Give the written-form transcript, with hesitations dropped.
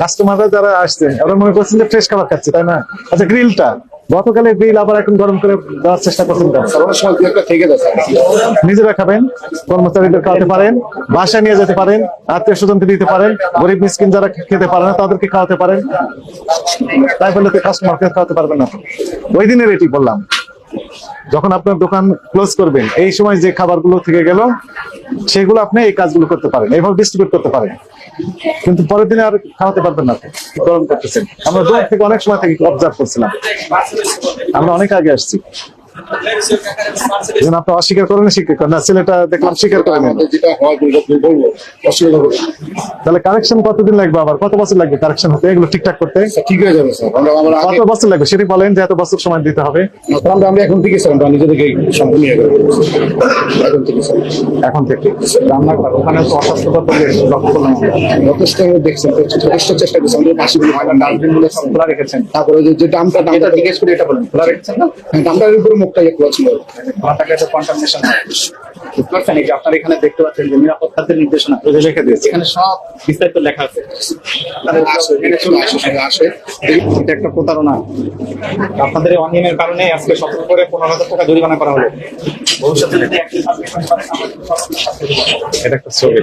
কাস্টমাররা যারা আসছেন ওরা মনে করছেন যে ফ্রেশ খাবার খাচ্ছে, তাই না? আচ্ছা, গ্রিলটা গতকালের গ্রিল আবার এখন গরম করে দেওয়ার চেষ্টা করছেন কেন? নিজেরা খাবেন, কর্মচারীদের খাওয়াতে পারেন, বাসায় নিয়ে যেতে পারেন, আত্মীয় স্বজনকে দিতে পারেন, গরিব মিসকিন যারা খেতে পারে না তাদেরকে খাওয়াতে পারেন। তাই বলে তো কাস্টমারকে খাওয়াতে পারবেন না। ওই দিনের এটি বললাম, যখন আপনার দোকান ক্লোজ করবেন এই সময় যে খাবারগুলো থেকে গেল সেগুলো আপনি এই কাজগুলো করতে পারেন, এইভাবে ডিস্ট্রিবিউট করতে পারেন, কিন্তু পরের দিনে আর খাওয়াতে পারবেন না। গরম করতেছেন, আমরা দূর থেকে অনেক সময় থেকে অবজার্ভ করছিলাম, আমরা অনেক আগে আসছি। আপনি অস্বীকার করেন, স্বীকার করেন না, ছেলেটা দেখলাম স্বীকার করেন। তাহলে কারেকশন কতদিন লাগবে, আবার কত বছর লাগবে কারেকশন হতে, এগুলো ঠিকঠাক করতে? ঠিক হয়ে যাবে স্যার, কত বছর লাগবে সেটি বলেন, যে এত বছর সময় দিতে হবে। আমরা এখন থেকে স্যার আমরা নিজে থেকে সম্পূর্ণ এখন থেকে স্যার, এখন থেকে রান্না করা ওখানে তো অস্বাস্থ্যকর লক্ষ্য করলাম, যথেষ্ট দেখছেন, যথেষ্ট চেষ্টা করছি। আমাদের পাশে ডাস্টবিনগুলো সব খোলা রেখেছেন, তারপরে যে ডামটা জিজ্ঞেস করে এটা বলেন খোলা রেখেছেন না? ডামটার উপরে মুখটা খোলা ছিল, মাথাটা তো কন্টামিনেশন বুঝতে এই যে আপনার এখানে দেখতে পাচ্ছেন যে নিরাপত্তার নির্দেশনা লিখে দিয়েছে, এখানে সব বিস্তারিত লেখা আছে। এটা একটা প্রতারণা, আপনাদের এই অনিয়মের কারণে আজকে সতর্ক করে 15,000 টাকা জরিমানা করা হলো। ভবিষ্যতে এটা একটা ছবি।